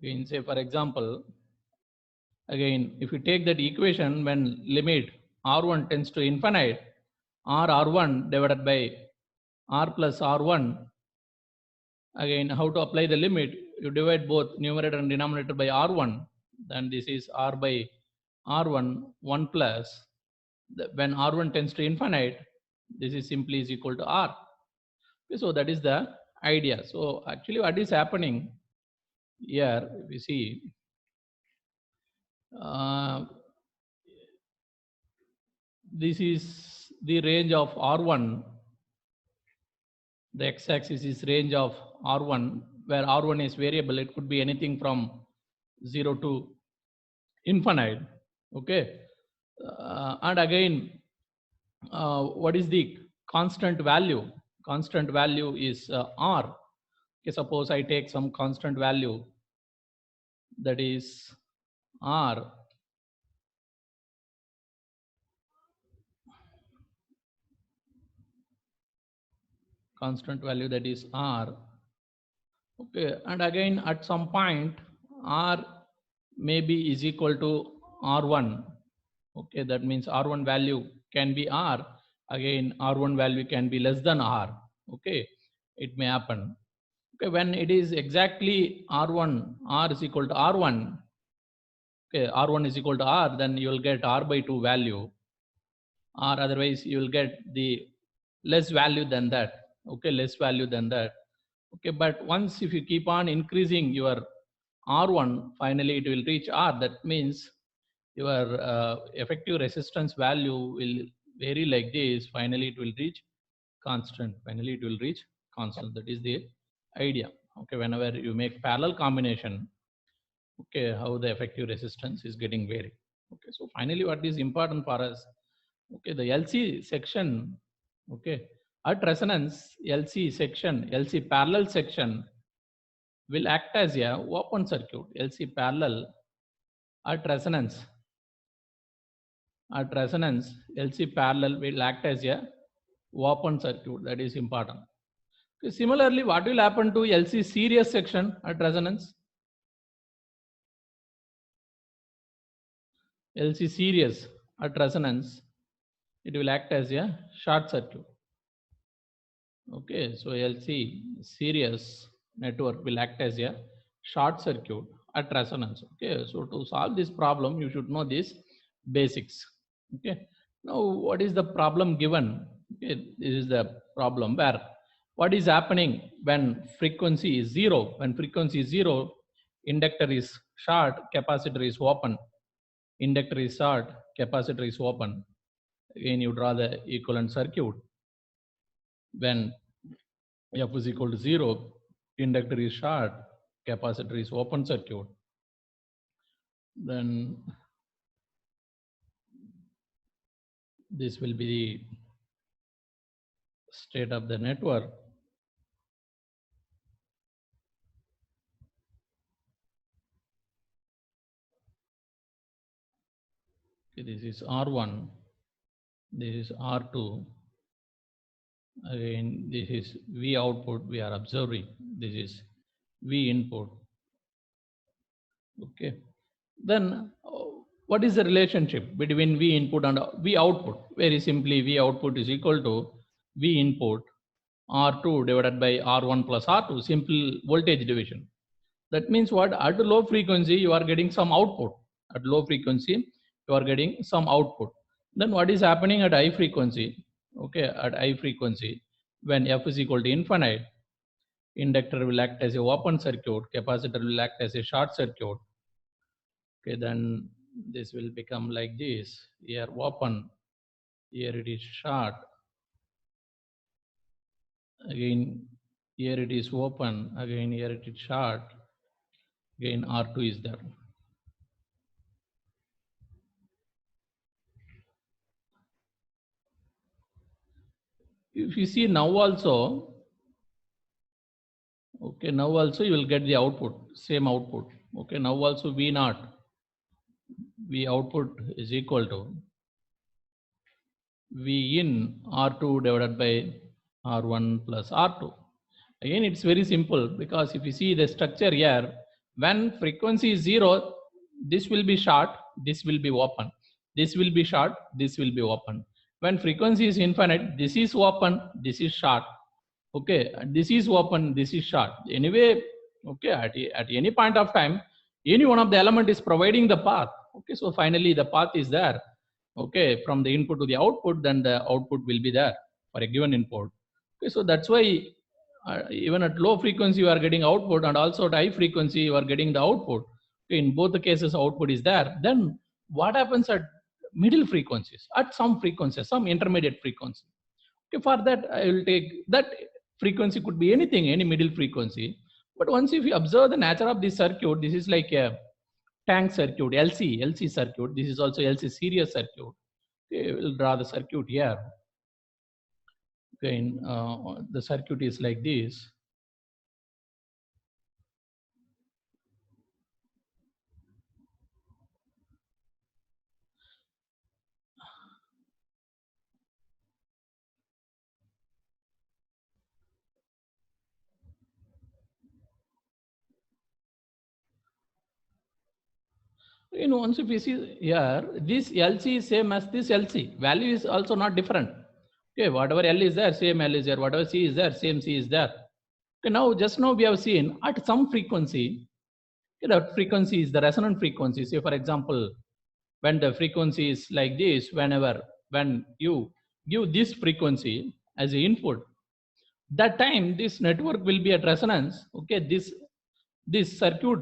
Again, say for example, again, if you take that equation when limit r1 tends to infinite, r1 divided by r plus r1, again, how to apply the limit? You divide both numerator and denominator by r1, then this is r by r1, 1 plus, when r1 tends to infinite, this is simply is equal to r. Okay, so that is the idea. So actually what is happening here, we see, this is the range of r1, the x-axis is range of r1, where r1 is variable. It could be anything from 0 to infinite. Okay, and again, what is the constant value? Constant value is r. Okay, suppose I take some constant value, that is r. Constant value, that is r. Okay, and again at some point r maybe is equal to r1. Okay, that means r1 value can be r. Again, r1 value can be less than r. Okay, it may happen. Okay, when it is exactly r1, r is equal to r1. Okay, r1 is equal to r, then you will get r by 2 value, or otherwise you will get the less value than that. Okay, less value than that. Okay, but once if you keep on increasing your r1, finally it will reach r. That means your effective resistance value will vary like this. Finally it will reach constant. Finally it will reach constant. That is the idea. Okay, whenever you make parallel combination, okay, how the effective resistance is getting varied. Okay, so finally what is important for us? Okay, the LC section. Okay, at resonance, LC section, LC parallel section will act as a open circuit. LC parallel at resonance. At resonance, LC parallel will act as a open circuit. That is important. Okay, similarly, what will happen to LC series section at resonance? LC series at resonance, it will act as a short circuit. Okay, so LC series network will act as a short circuit at resonance. Okay, so to solve this problem, you should know these basics. Okay, now what is the problem given? Okay, this is the problem where what is happening when frequency is 0? When frequency is 0, inductor is short, capacitor is open. Inductor is short, capacitor is open. Again, you draw the equivalent circuit. When f is equal to 0, inductor is short, capacitor is open circuit. Then this will be the state of the network. Okay, this is R1, this is R2. Again, this is V output we are observing. This is V input. Okay. Then what is the relationship between V input and V output? Very simply, V output is equal to V input R2 divided by R1 plus R2, simple voltage division. That means what? At low frequency, you are getting some output. At low frequency, you are getting some output. Then what is happening at high frequency? Okay, at high frequency, when f is equal to infinite, inductor will act as a open circuit, capacitor will act as a short circuit. Okay, then this will become like this. Here open, here it is short. Again, here it is open. Again, here it is short. Again, R2 is there. If you see now also, okay, now also you will get the output, same output. Okay, now also V naught, V output is equal to V in R2 divided by R1 plus R2. Again, it's very simple because if you see the structure here, When frequency is 0, this will be short, this will be open. This will be short, this will be open. When frequency is infinite, this is open, this is short. Okay, this is open, this is short. Anyway, okay, at any point of time, any one of the element is providing the path. Okay, so finally the path is there. Okay, from the input to the output, then the output will be there for a given input. Okay, so that's why even at low frequency you are getting output, and also at high frequency you are getting the output. Okay, in both the cases output is there. Then what happens at middle frequencies? At some frequencies, some intermediate frequency. Okay, for that I will take that frequency, could be anything, any middle frequency. But once if you observe the nature of this circuit, this is like a tank circuit, LC circuit. This is also LC series circuit. Okay, we'll draw the circuit here. Again, the circuit is like this. Once if you see here, this LC is same as this LC. Value is also not different. Okay, whatever L is there, same L is there. Whatever C is there, same C is there. Okay, now just now we have seen at some frequency, okay, that frequency is the resonant frequency. Say for example, when the frequency is like this, when you give this frequency as an input, that time this network will be at resonance. Okay, this circuit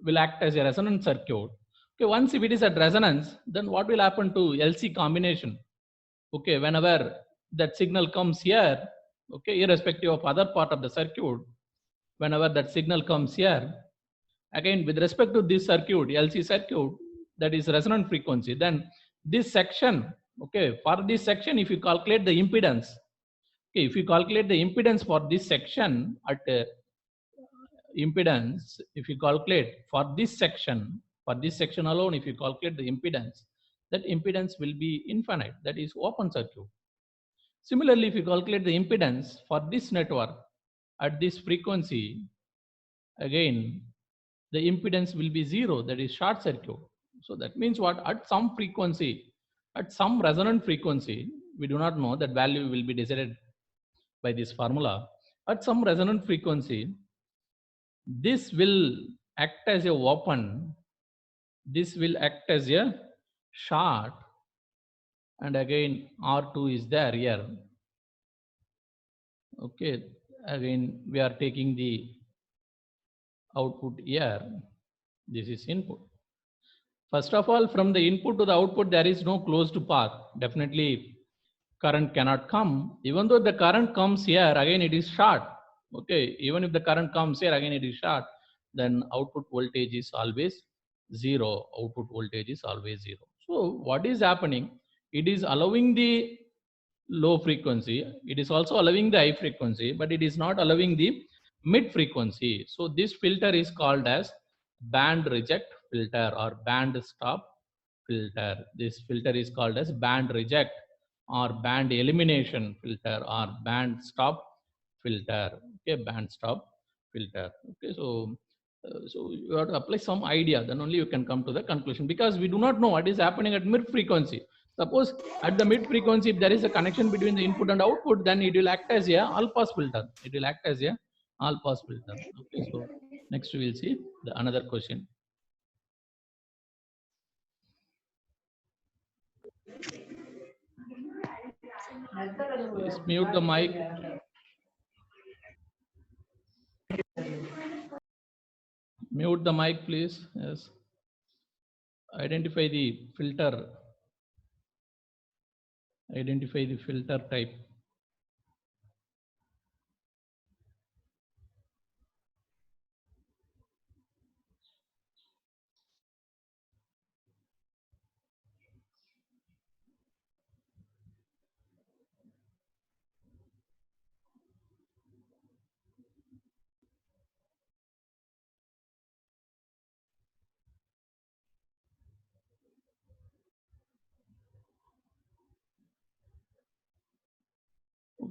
will act as a resonant circuit. Okay, once if it is at resonance, then what will happen to LC combination? Okay, whenever that signal comes here, okay, irrespective of other part of the circuit, whenever that signal comes here, again with respect to this circuit, LC circuit, that is resonant frequency, then this section, okay, for this section, if you calculate the impedance, okay, if you calculate the impedance for this section at impedance, if you calculate for this section alone, if you calculate the impedance, that impedance will be infinite, that is open circuit. Similarly, if you calculate the impedance for this network at this frequency, again the impedance will be 0, that is short circuit. So that means what? At some frequency, at some resonant frequency, we do not know, that value will be decided by this formula. At some resonant frequency, this will act as a open, this will act as a short, and again R2 is there here. Okay, again we are taking the output here, this is input. First of all, from the input to the output, there is no closed path. Definitely current cannot come. Even though the current comes here, again it is short. Okay, even if the current comes here, again it is short, then output voltage is always 0. Output voltage is always 0. So what is happening? It is allowing the low frequency. It is also allowing the high frequency, but it is not allowing the mid frequency. So this filter is called as band reject filter or band stop filter. This filter is called as band reject or band elimination filter or band stop filter. Okay, band stop filter. Okay, so you have to apply some idea, then only you can come to the conclusion, because we do not know what is happening at mid frequency. Suppose at the mid frequency, if there is a connection between the input and output, then it will act as a all pass filter. It will act as a all pass filter. Okay, so next we will see the another question. Please mute the mic. Mute the mic, please. Yes. Identify the filter. Identify the filter type.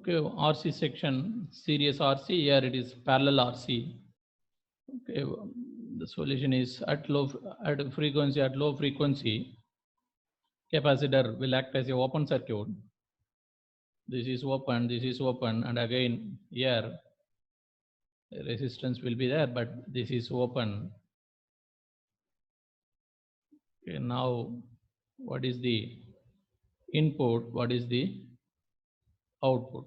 Okay, RC section, series RC, here it is parallel RC. Okay, The solution is at low frequency, capacitor will act as a open circuit. This is open, and again here resistance will be there, but this is open. Okay, now what is the input? What is the output?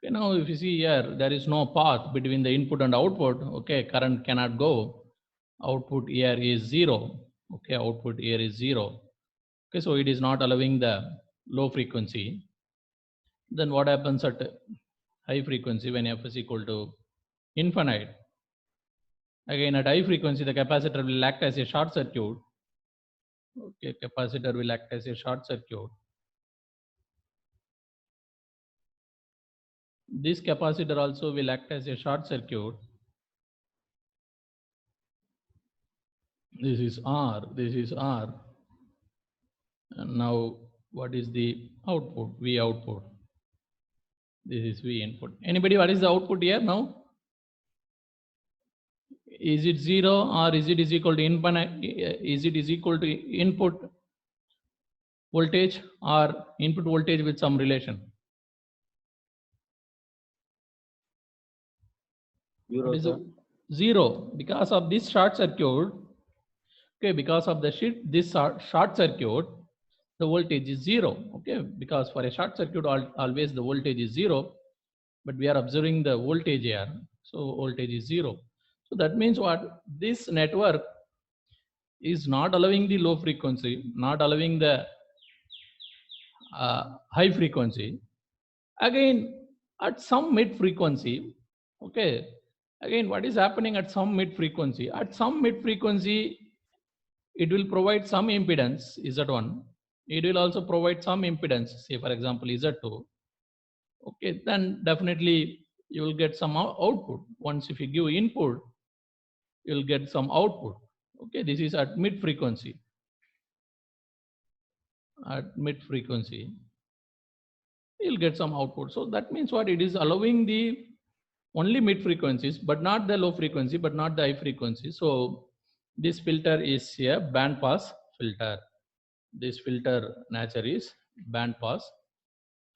Okay, now if you see here, there is no path between the input and output. Okay, current cannot go. Output here is 0. Okay, output here is 0. Okay, so it is not allowing the low frequency. Then what happens at high frequency when f is equal to infinite? Again, at high frequency, the capacitor will act as a short circuit. Okay, capacitor will act as a short circuit. This capacitor also will act as a short circuit. This is R, this is R. And now what is the output? V output. This is V input. Anybody, what is the output here now? Is it 0 or is it is equal to infinite? Is it is equal to input voltage or input voltage with some relation? Zero, Is sir. 0 because of this short circuit. Okay, because of the this short circuit, the voltage is 0. Okay, because for a short circuit always the voltage is 0, but we are observing the voltage here, so voltage is 0. So that means what? This network is not allowing the low frequency, not allowing the high frequency. Again, at some mid frequency, okay, again, what is happening at some mid frequency? At some mid frequency, it will provide some impedance, Z1. It will also provide some impedance, say for example, Z2. Okay, then definitely you will get some output. Once if you give input, you will get some output. Okay, this is at mid frequency. At mid frequency, you'll get some output. So that means what? It is allowing the only mid frequencies, but not the low frequency, but not the high frequency. So this filter is a band pass filter. This filter nature is band pass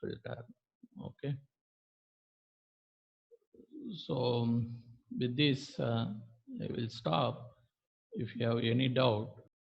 filter. Okay. So with this, I will stop. If you have any doubt,